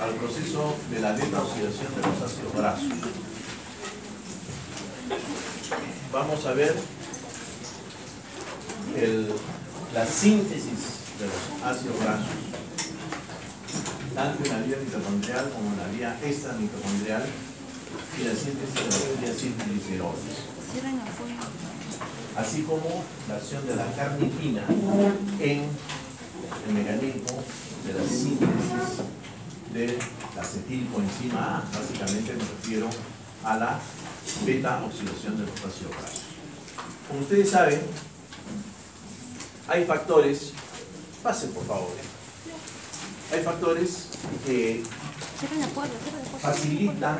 al proceso de la beta oxidación de los ácidos grasos. Vamos a ver la síntesis de los ácidos grasos, tanto en la vía mitocondrial como en la vía extramitocondrial, y la síntesis de los diacilgliceroles, así como la acción de la carnitina en el mecanismo de la síntesis de la acetilcoenzima A. Básicamente me refiero a la beta oxidación de los ácidos grasos. Como ustedes saben, hay factores, pasen por favor, hay factores que facilitan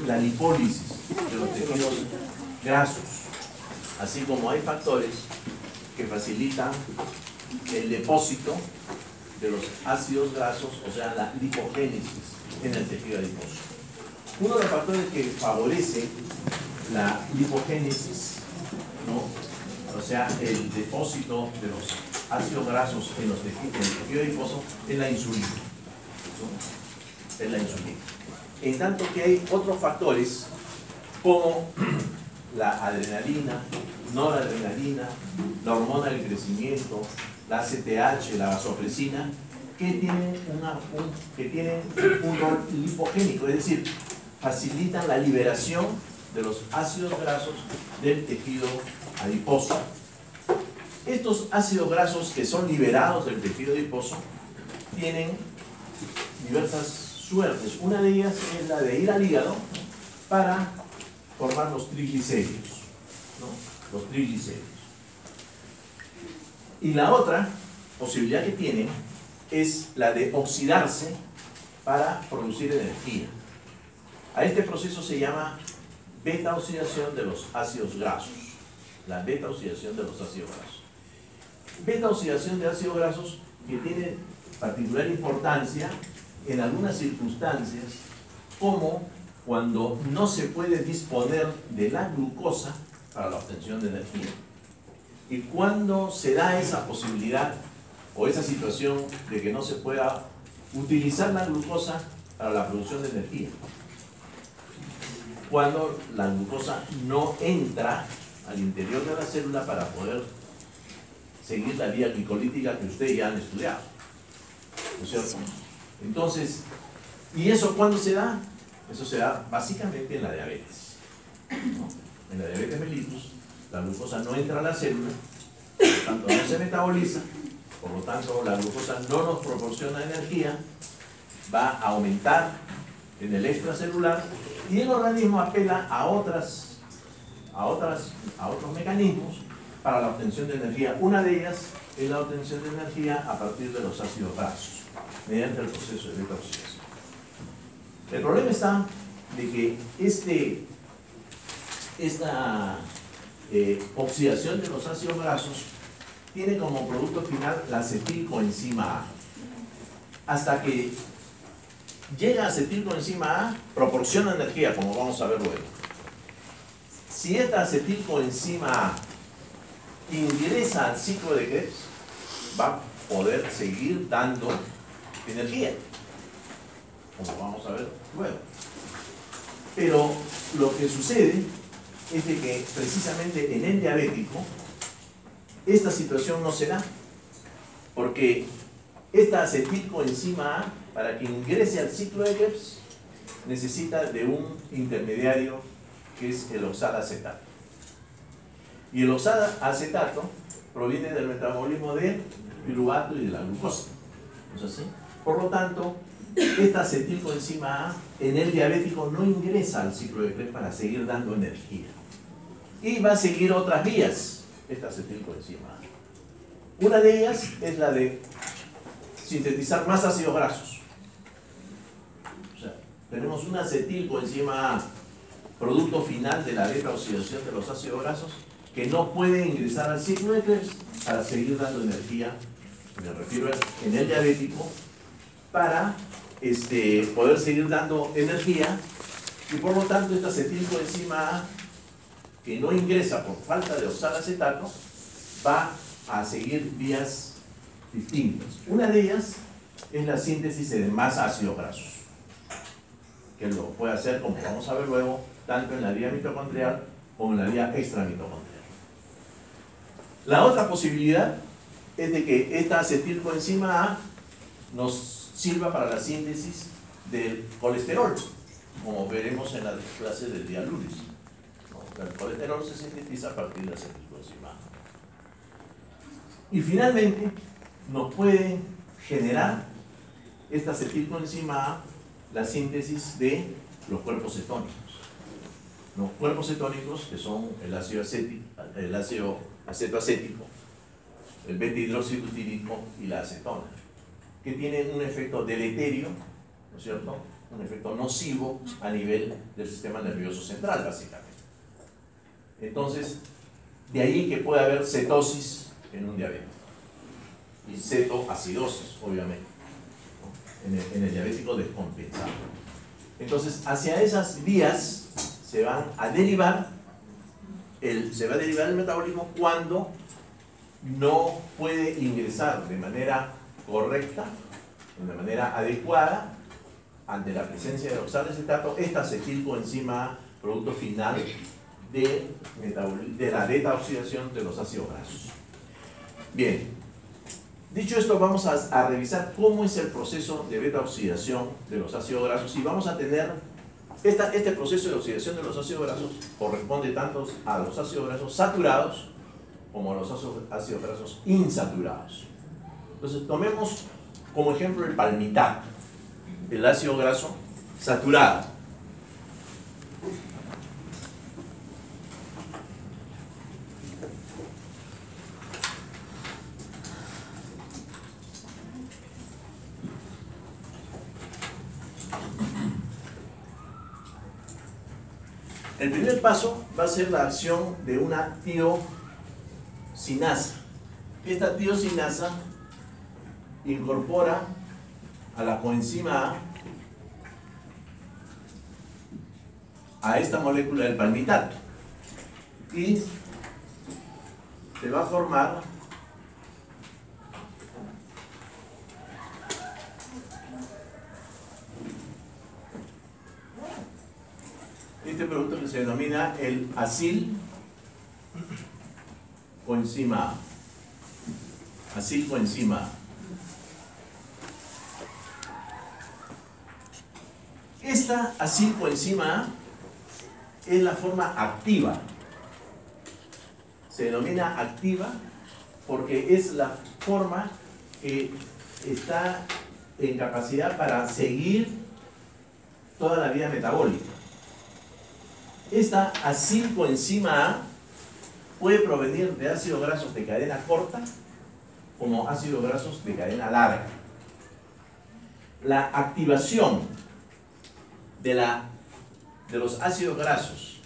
la lipólisis de los tejidos grasos, así como hay factores que facilitan el depósito de los ácidos grasos, o sea, la lipogénesis en el tejido adiposo. Uno de los factores que favorece la lipogénesis, ¿no?, o sea, el depósito de los ácidos grasos en el tejido adiposo, es la insulina, ¿no? Es la insulina. En tanto que hay otros factores como la adrenalina, noradrenalina, la hormona del crecimiento, la ACTH, la vasopresina, que tienen un rol lipogénico, es decir, facilitan la liberación de los ácidos grasos del tejido adiposo. Estos ácidos grasos que son liberados del tejido adiposo tienen diversas suertes. Una de ellas es la de ir al hígado para formar los triglicéridos, ¿no? Los triglicéridos. Y la otra posibilidad que tienen es la de oxidarse para producir energía. A este proceso se llama beta oxidación de los ácidos grasos. La beta oxidación de los ácidos grasos. Beta oxidación de ácidos grasos que tiene particular importancia en algunas circunstancias, como cuando no se puede disponer de la glucosa para la obtención de energía. Y cuando se da esa posibilidad o esa situación de que no se pueda utilizar la glucosa para la producción de energía, cuando la glucosa no entra al interior de la célula para poder seguir la vía glicolítica que ustedes ya han estudiado, ¿no es cierto? Entonces, ¿y eso cuándo se da? Eso se da básicamente en la diabetes, ¿no? En la diabetes mellitus, la glucosa no entra a la célula, por lo tanto no se metaboliza, por lo tanto la glucosa no nos proporciona energía, va a aumentar en el extracelular y el organismo apela a otros mecanismos para la obtención de energía. Una de ellas es la obtención de energía a partir de los ácidos grasos, mediante el proceso de beta oxidación. El problema está de que esta oxidación de los ácidos grasos tiene como producto final la acetilcoenzima A. Hasta que llega acetilcoenzima A, proporciona energía, como vamos a ver luego. Si esta acetilcoenzima A ingresa al ciclo de Krebs, va a poder seguir dando energía, como vamos a ver luego. Pero lo que sucede es de que precisamente en el diabético esta situación no se da, porque esta acetilcoenzima A, para que ingrese al ciclo de Krebs, necesita de un intermediario que es el oxalacetato. Y el oxalacetato proviene del metabolismo del piruvato y de la glucosa, ¿no es así? Por lo tanto, esta acetilcoenzima A en el diabético no ingresa al ciclo de Krebs para seguir dando energía. Y va a seguir otras vías, esta acetilcoenzima A. Una de ellas es la de sintetizar más ácidos grasos. O sea, tenemos una acetilcoenzima A, producto final de la beta oxidación de los ácidos grasos, que no puede ingresar al ciclo de Krebs para seguir dando energía, me refiero en el diabético, para poder seguir dando energía, y por lo tanto esta acetilcoenzima A, que no ingresa por falta de oxalacetato, va a seguir vías distintas. Una de ellas es la síntesis de más ácidos grasos. que lo puede hacer, como vamos a ver luego, tanto en la vía mitocondrial como en la vía extramitocondrial. La otra posibilidad es de que esta acetilcoenzima A nos sirva para la síntesis del colesterol, como veremos en la clase del día lunes. El colesterol se sintetiza a partir de la acetilcoenzima A. Y finalmente, nos puede generar esta acetilcoenzima A la síntesis de los cuerpos cetónicos. Los cuerpos cetónicos, que son el ácido acetoacético, el beta-hidroxibutírico y la acetona, que tienen un efecto deleterio, ¿no es cierto? Un efecto nocivo a nivel del sistema nervioso central, básicamente. Entonces, de ahí que puede haber cetosis en un diabético y cetoacidosis, obviamente, ¿no? En el diabético descompensado. Entonces, hacia esas vías se va a derivar el metabolismo cuando no puede ingresar de manera correcta, de manera adecuada, ante la presencia de oxalacetato, esta acetilcoenzima A, producto final de la beta oxidación de los ácidos grasos. Bien, dicho esto, vamos a revisar cómo es el proceso de beta oxidación de los ácidos grasos, y vamos a tener este proceso de oxidación de los ácidos grasos corresponde tanto a los ácidos grasos saturados como a los ácidos grasos insaturados. Entonces, tomemos como ejemplo el palmitato, el ácido graso saturado. El primer paso va a ser la acción de una tiosinasa. Esta tiosinasa incorpora a la coenzima A esta molécula del palmitato y se va a formar este producto que se denomina el acilcoenzima A. Acilcoenzima A. Esta acilcoenzima A es la forma activa. Se denomina activa porque es la forma que está en capacidad para seguir toda la vía metabólica. Esta acilcoenzima A puede provenir de ácidos grasos de cadena corta como ácidos grasos de cadena larga. La activación de los ácidos grasos,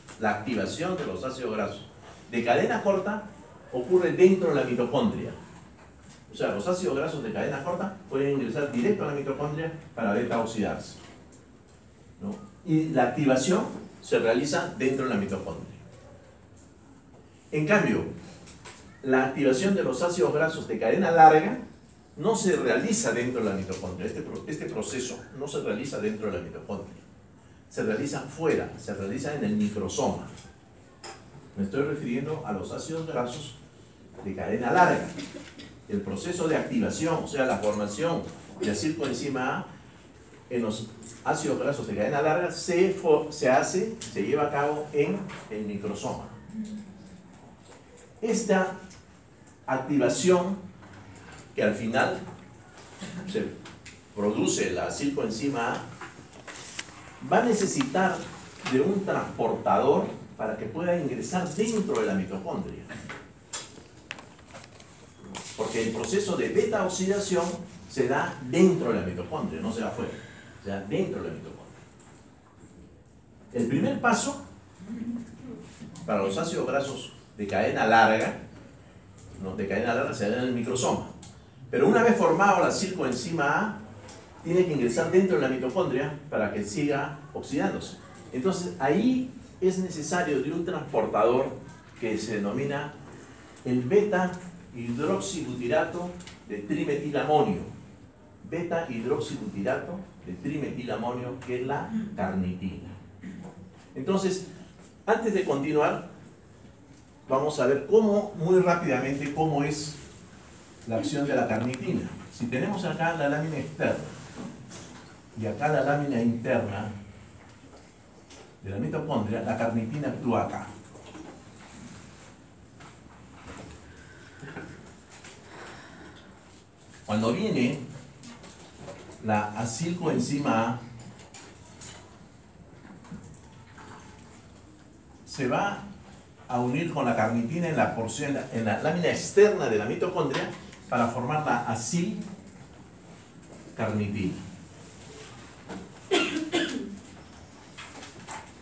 de cadena corta ocurre dentro de la mitocondria. O sea, los ácidos grasos de cadena corta pueden ingresar directo a la mitocondria para beta oxidarse, ¿no? Y la activación se realiza dentro de la mitocondria. En cambio, la activación de los ácidos grasos de cadena larga no se realiza dentro de la mitocondria. Este proceso no se realiza dentro de la mitocondria. Se realiza fuera, se realiza en el microsoma. Me estoy refiriendo a los ácidos grasos de cadena larga. El proceso de activación, o sea, la formación de acilcoenzima A en los ácidos grasos de cadena larga se lleva a cabo en el microsoma. Esta activación, que al final se produce la acilcoenzima A, va a necesitar de un transportador para que pueda ingresar dentro de la mitocondria. Porque el proceso de beta oxidación se da dentro de la mitocondria, no se da afuera, se da dentro de la mitocondria. El primer paso para los ácidos grasos de cadena larga, se da en el microsoma. Pero una vez formado la acilcoenzima A, tiene que ingresar dentro de la mitocondria para que siga oxidándose. Entonces ahí es necesario de un transportador que se denomina el beta-hidroxibutirato de trimetilamonio, beta hidroxibutirato de trimetilamonio, que es la carnitina. Entonces, antes de continuar, vamos a ver muy rápidamente, cómo es la acción de la carnitina. Si tenemos acá la lámina externa y acá la lámina interna de la mitocondria, la carnitina actúa acá. Cuando viene la acilcoenzima A, se va a unir con la carnitina en la lámina externa de la mitocondria para formar la acilcarnitina.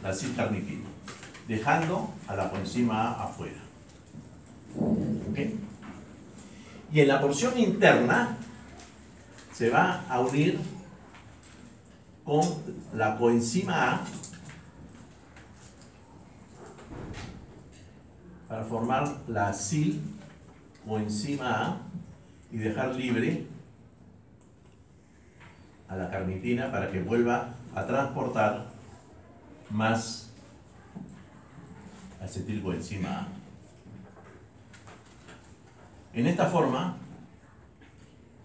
La acilcarnitina, dejando a la coenzima A afuera. ¿Okay? Y en la porción interna se va a unir con la coenzima A para formar la acilcoenzima A y dejar libre a la carnitina para que vuelva a transportar más acetilcoenzima A. En esta forma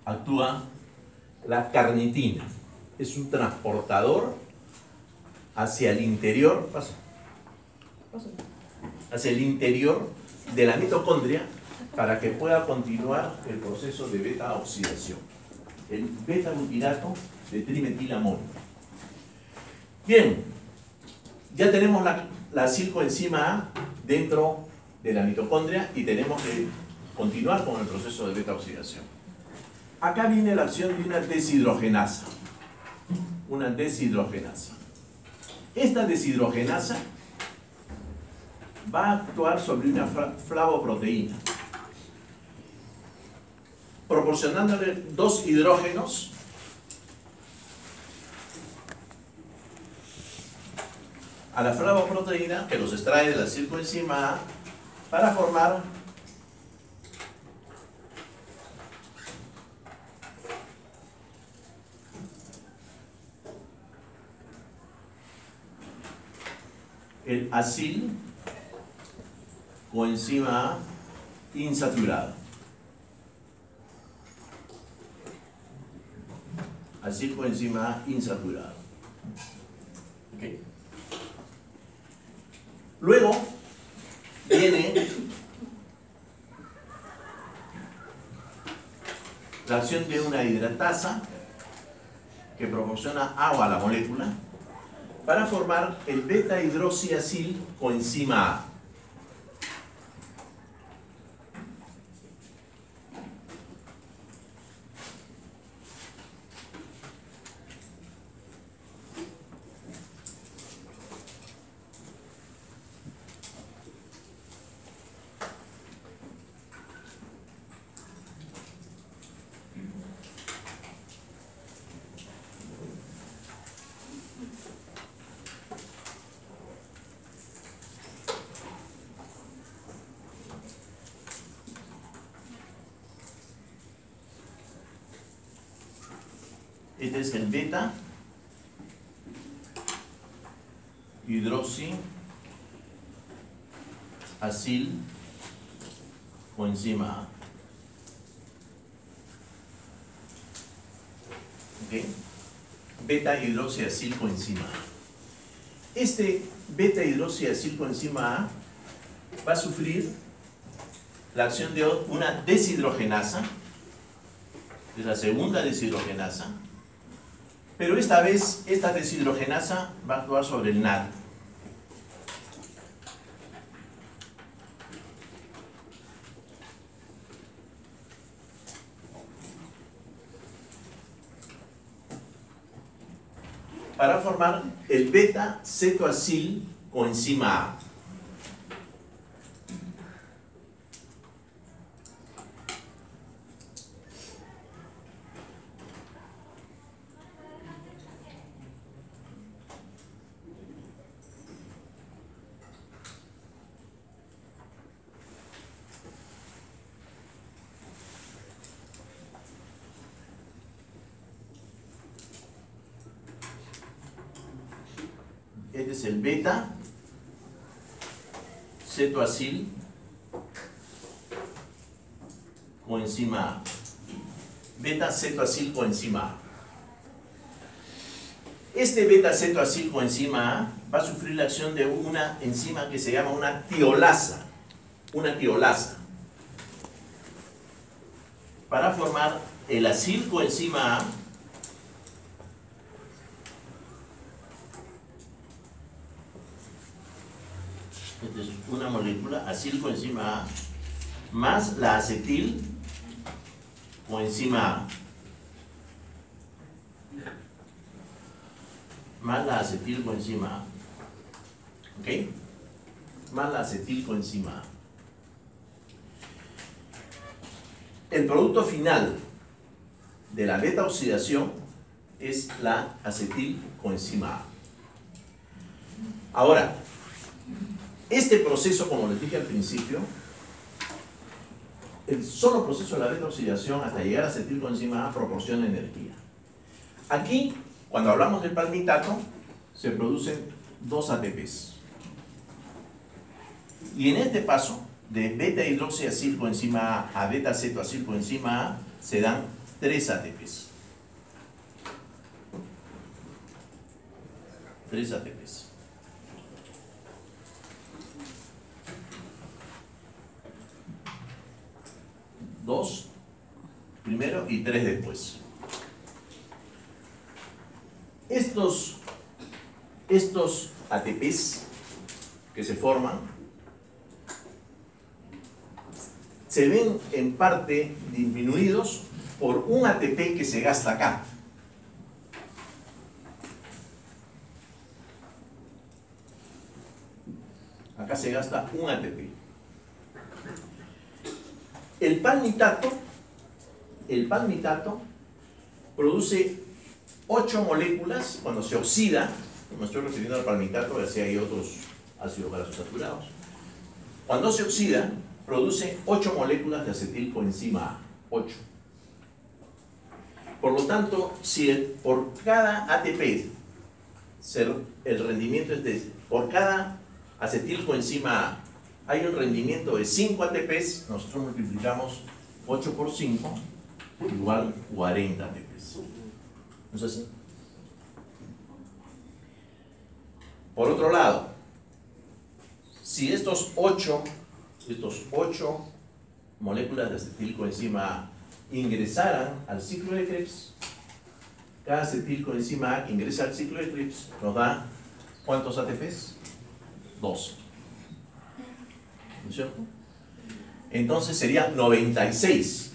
actúa la carnitina. Es un transportador hacia el interior, hacia el interior de la mitocondria para que pueda continuar el proceso de beta oxidación. El beta-glutirato de trimetilamonio. Bien, ya tenemos la acilcoenzima A dentro de la mitocondria y tenemos que continuar con el proceso de beta oxidación. Acá viene la acción de una deshidrogenasa. Una deshidrogenasa. Esta deshidrogenasa va a actuar sobre una flavoproteína, proporcionándole dos hidrógenos a la flavoproteína, que los extrae de la acilcoenzima A, para formar el acilcoenzima A insaturado. Acilcoenzima A insaturado. ¿Okay? Luego viene la acción de una hidratasa que proporciona agua a la molécula para formar el beta-hidroxiacilcoenzima A. Este es el beta hidroxiacilcoenzima A. ¿Okay? Beta hidroxiacilcoenzima A. Este beta hidroxiacilcoenzima A va a sufrir la acción de una deshidrogenasa, es la segunda deshidrogenasa, pero esta vez esta deshidrogenasa va a actuar sobre el NAD. Para formar el beta-cetoacilcoenzima A. Este es el beta cetoacil coenzima A. Beta cetoacil coenzima A. Este beta cetoacil coenzima A va a sufrir la acción de una enzima que se llama una tiolasa. Una tiolasa. Para formar el acil coenzima A. Esta es una molécula, acil coenzima A, más la acetil coenzima A. Más la acetil coenzima A. ¿Ok? Más la acetil coenzima A. El producto final de la beta oxidación es la acetil coenzima A. Ahora, este proceso, como les dije al principio, el solo proceso de la beta oxidación hasta llegar a acetil coenzima A proporciona energía. Aquí, cuando hablamos del palmitato, se producen 2 ATPs. Y en este paso, de beta hidroxiacil coenzima A a beta cetoacil coenzima A, se dan 3 ATPs. 3 ATPs. Dos primero y 3 después. Estos ATPs que se forman se ven en parte disminuidos por un ATP que se gasta acá. Acá se gasta un ATP. El palmitato produce 8 moléculas cuando se oxida. Me estoy refiriendo al palmitato, así hay otros ácidos grasos saturados. Cuando se oxida, produce 8 moléculas de acetil coenzima A. 8. Por lo tanto, si por cada ATP el rendimiento es de, por cada acetil coenzima A hay un rendimiento de 5 ATPs, nosotros multiplicamos 8 por 5 igual 40 ATPs. ¿No es así? Por otro lado, si estos 8 moléculas de acetil coenzima A ingresaran al ciclo de Krebs, cada acetil coenzima A que ingresa al ciclo de Krebs nos da ¿cuántos ATPs? 12. ¿No es cierto? Entonces serían 96.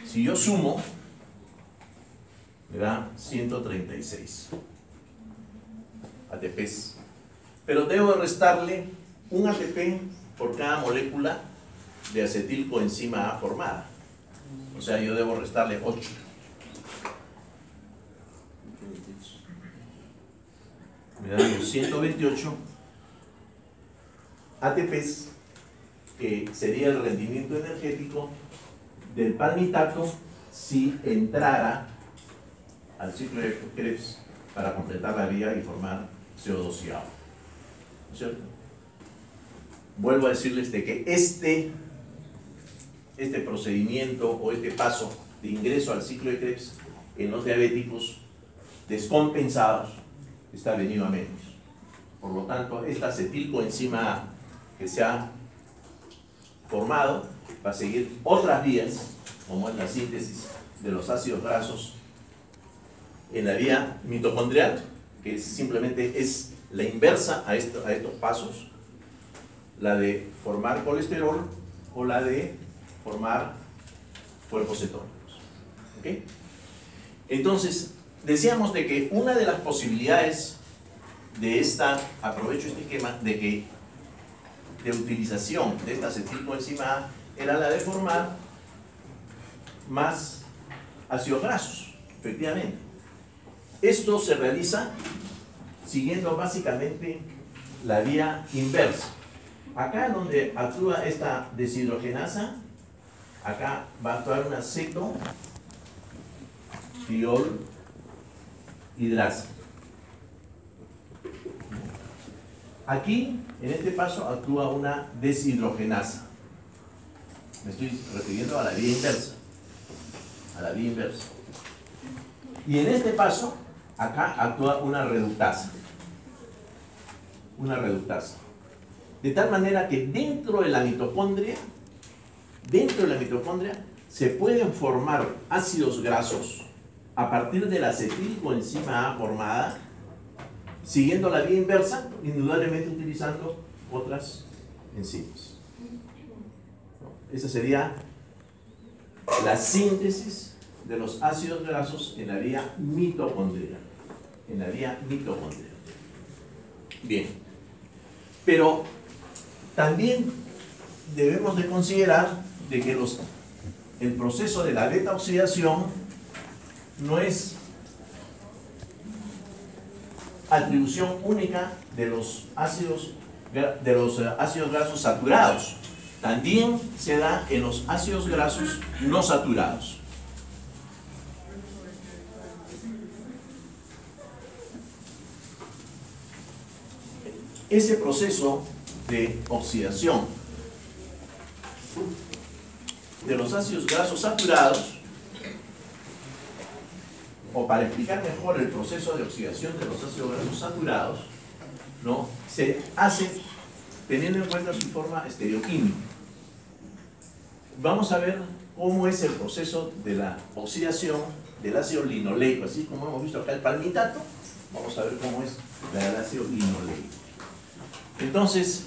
Si yo sumo, me da 136 ATPs. Pero debo restarle un ATP por cada molécula de acetil coenzima A formada. O sea, yo debo restarle 8. Me dan los 128 ATPs, que sería el rendimiento energético del palmitato si entrara al ciclo de Krebs para completar la vía y formar CO2 y agua. ¿No es cierto? Vuelvo a decirles de que este procedimiento o este paso de ingreso al ciclo de Krebs en los diabéticos descompensados está venido a menos. Por lo tanto, esta acetil coenzima A que se ha formado va a seguir otras vías, como es la síntesis de los ácidos grasos en la vía mitocondrial, que simplemente es la inversa a estos pasos, la de formar colesterol o la de formar cuerpos cetónicos. ¿Okay? Entonces, decíamos de que una de las posibilidades de aprovecho este esquema, de utilización de esta acetil coenzima A era la de formar más ácidos grasos, efectivamente. Esto se realiza siguiendo básicamente la vía inversa. Acá donde actúa esta deshidrogenasa, acá va a actuar una cetotiolhidrasa. Aquí, en este paso, actúa una deshidrogenasa. Me estoy refiriendo a la vía inversa. A la vía inversa. Y en este paso, acá actúa una reductasa. Una reductasa. De tal manera que dentro de la mitocondria, se pueden formar ácidos grasos a partir de la acetilcoenzima A formada, siguiendo la vía inversa, indudablemente utilizando otras enzimas. Esa sería la síntesis de los ácidos grasos en la vía mitocondrial. En la vía mitocondrial. Bien. Pero también debemos de considerar de que el proceso de la beta oxidación no es atribución única de los ácidos grasos saturados. También se da en los ácidos grasos no saturados. Ese proceso de oxidación de los ácidos grasos saturados, o para explicar mejor el proceso de oxidación de los ácidos grasos saturados, ¿no?, se hace teniendo en cuenta su forma estereoquímica. Vamos a ver cómo es el proceso de la oxidación del ácido linoleico, así como hemos visto acá el palmitato. Vamos a ver cómo es la del ácido linoleico. Entonces,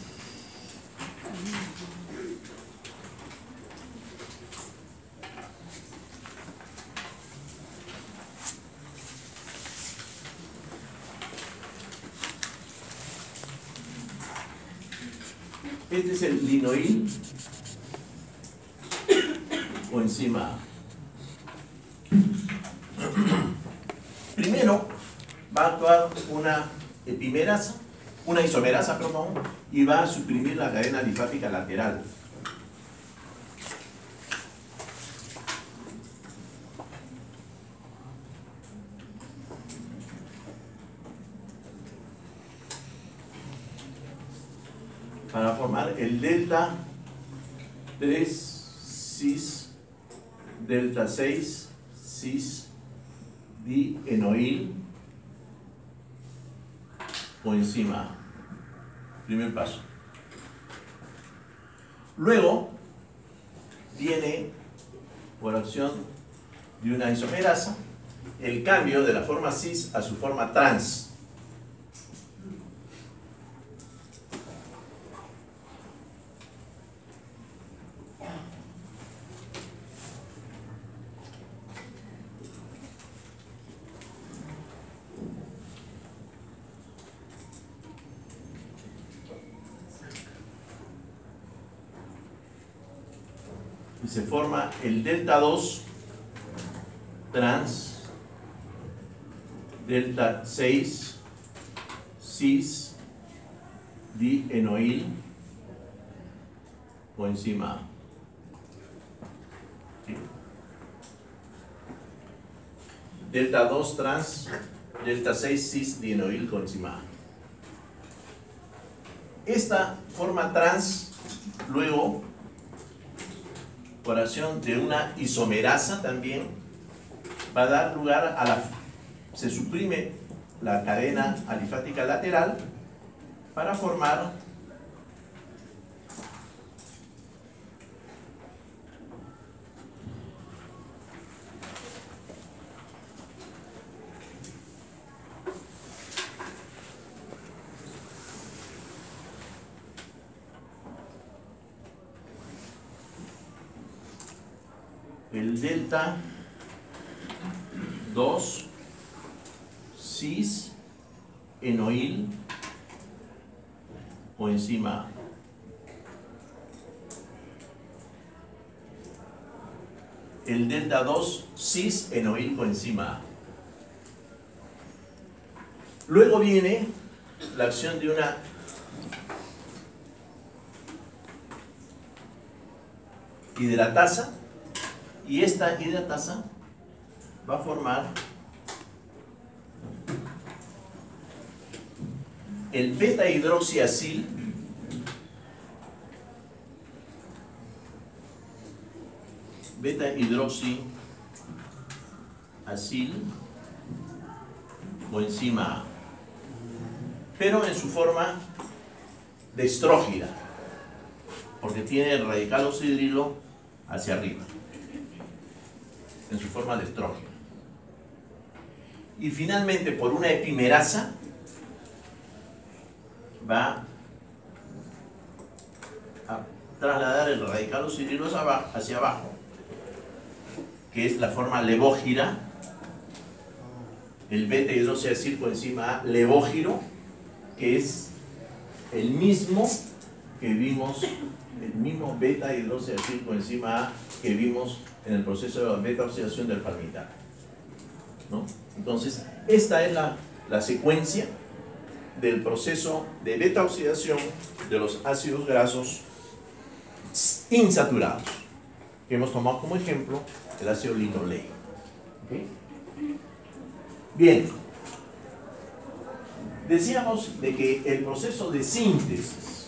este es el linoil coenzima A. Primero va a actuar una isomerasa, y va a suprimir la cadena alifática lateral. Para formar el delta 3 cis delta 6 cis dienoil coenzima A. Primer paso. Luego viene, por acción de una isomerasa, el cambio de la forma cis a su forma trans. Y se forma el delta 2 trans delta 6 cis dienoil coenzima A. Delta 2 trans delta 6 cis dienoil coenzima A. Esta forma trans, luego, por acción de una isomerasa también, va a dar lugar a se suprime la cadena alifática lateral para formar el delta 2 cis enoil coenzima A. El delta 2 cis enoil coenzima A. Luego viene la acción de una hidratasa, y esta hidratasa va a formar el beta-hidroxiacil coenzima A, pero en su forma destrógida, porque tiene el radical oxidrilo hacia arriba, en su forma destrógida. Y finalmente, por una epimerasa, va a trasladar el radical oxidrilo hacia abajo, que es la forma levógira, el beta-hidroxiacil coenzima A levógiro, que es el mismo que vimos, el mismo beta-hidroxiacil coenzima A que vimos en el proceso de beta-oxidación del palmital, ¿no? Entonces, esta es la secuencia del proceso de beta-oxidación de los ácidos grasos insaturados, que hemos tomado como ejemplo el ácido linoleico. ¿Okay? Bien, decíamos de que el proceso de síntesis,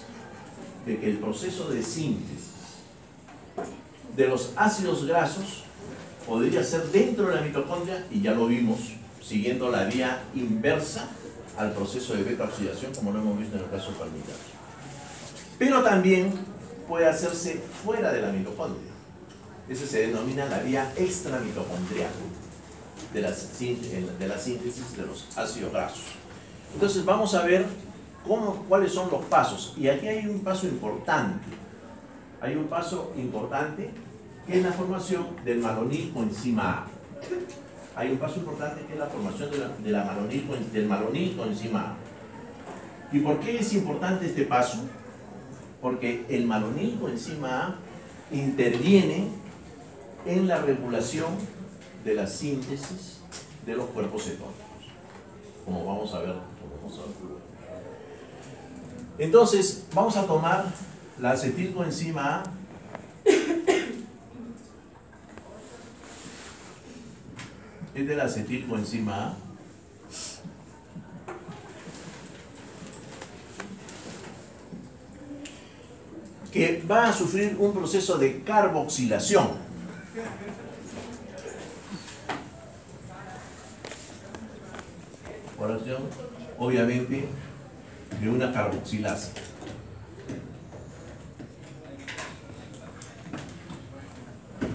de los ácidos grasos podría ser dentro de la mitocondria, y ya lo vimos, siguiendo la vía inversa al proceso de beta-oxidación, como lo hemos visto en el caso palmital. Pero también puede hacerse fuera de la mitocondria. Eso se denomina la vía extramitocondrial de la síntesis de los ácidos grasos. Entonces vamos a ver cuáles son los pasos. Y aquí hay un paso importante. Hay un paso importante que es la formación del malonil coenzima A. Hay un paso importante que es la formación del malonil coenzima A. ¿Y por qué es importante este paso? Porque el malonil coenzima A interviene en la regulación de la síntesis de los cuerpos cetónicos, como vamos a ver luego. Entonces, vamos a tomar la acetilcoenzima A es de la acetilcoenzima A que va a sufrir un proceso de carboxilación. Oración, obviamente, de una carboxilasa.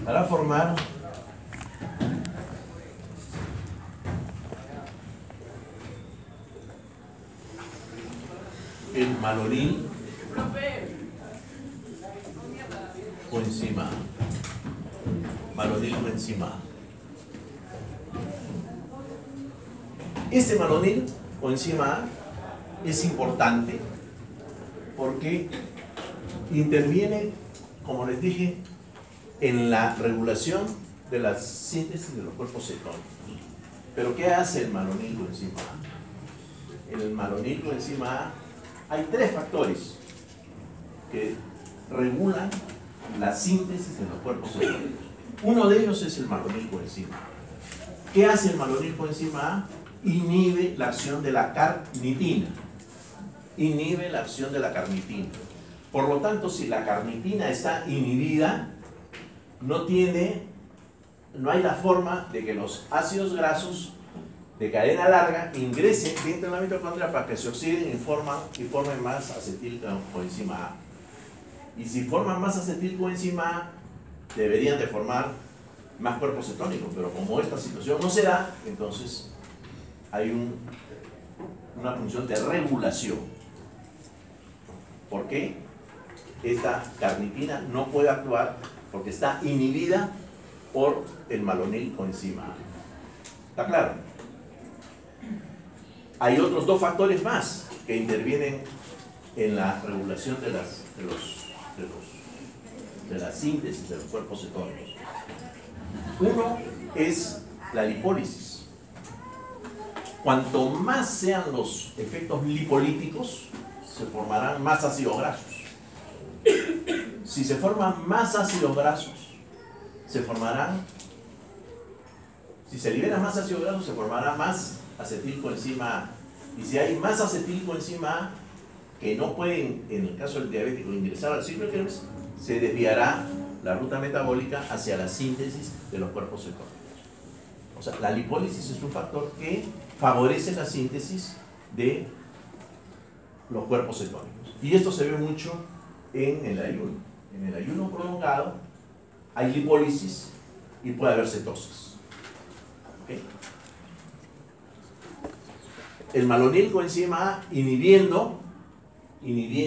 Para formar el malonil coenzima A. Malonil coenzima A. Este malonil coenzima A es importante porque interviene, como les dije, en la regulación de la síntesis de los cuerpos cetónicos. ¿Pero qué hace el malonil coenzima A? En el malonil coenzima A hay tres factores que regulan la síntesis de los cuerpos cetónicos. Uno de ellos es el malonil coenzima A. ¿Qué hace el malonil coenzima A? Inhibe la acción de la carnitina. Inhibe la acción de la carnitina. Por lo tanto, si la carnitina está inhibida, no hay la forma de que los ácidos grasos de cadena larga ingresen dentro de la mitocondria para que se oxiden y formen más acetilcoenzima A. Y si forman más acetilcoenzima A, deberían de formar más cuerpos cetónicos, pero como esta situación no se da, entonces hay una función de regulación. ¿Por qué? Esta carnitina no puede actuar porque está inhibida por el malonil coenzima A. ¿Está claro? Hay otros dos factores más que intervienen en la regulación de la síntesis de los cuerpos cetónicos. Uno es la lipólisis. Cuanto más sean los efectos lipolíticos, se formarán más ácidos grasos. Si se forman más ácidos grasos, si se liberan más ácidos grasos, se formará más acetilcoenzima A. Y si hay más acetilcoenzima A que no pueden, en el caso del diabético, ingresar al ciclo de Krebs, se desviará la ruta metabólica hacia la síntesis de los cuerpos cetónicos. O sea, la lipólisis es un factor que favorece la síntesis de los cuerpos cetónicos. Y esto se ve mucho en el ayuno. En el ayuno prolongado hay lipólisis y puede haber cetosis. ¿Okay? El malonilcoenzima A inhibiendo, y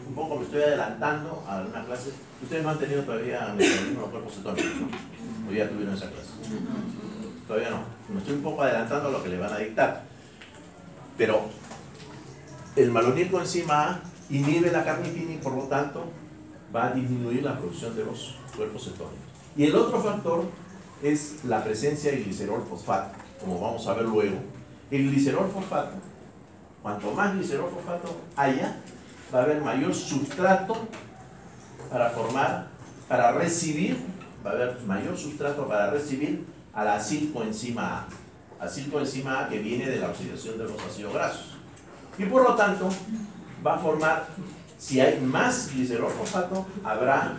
un poco me estoy adelantando a una clase. Ustedes no han tenido todavía metabolismo de los cuerpos cetónicos, ¿no? O ya tuvieron esa clase. Todavía no. Me estoy un poco adelantando a lo que le van a dictar. Pero el malonilcoenzima A inhibe la carnitina y por lo tanto va a disminuir la producción de los cuerpos cetónicos. Y el otro factor es la presencia de glicerol fosfato, como vamos a ver luego. El glicerol fosfato, cuanto más glicerol fosfato haya, va a haber mayor sustrato para recibir a la acilcoenzima A. Acilcoenzima A que viene de la oxidación de los ácidos grasos. Y por lo tanto, va a formar, si hay más glicerol fosfato, habrá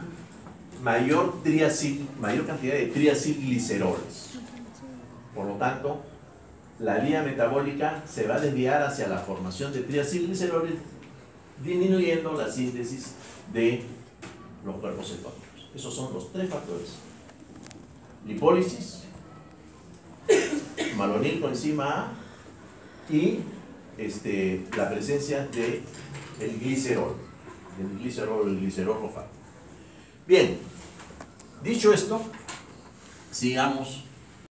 mayor cantidad de triacilgliceroles. Por lo tanto, la vía metabólica se va a desviar hacia la formación de triacilgliceroles, disminuyendo la síntesis de los cuerpos cetónicos. Esos son los tres factores: lipólisis, malonilcoenzima A y la presencia de el glicerol fosfato. Bien, dicho esto, sigamos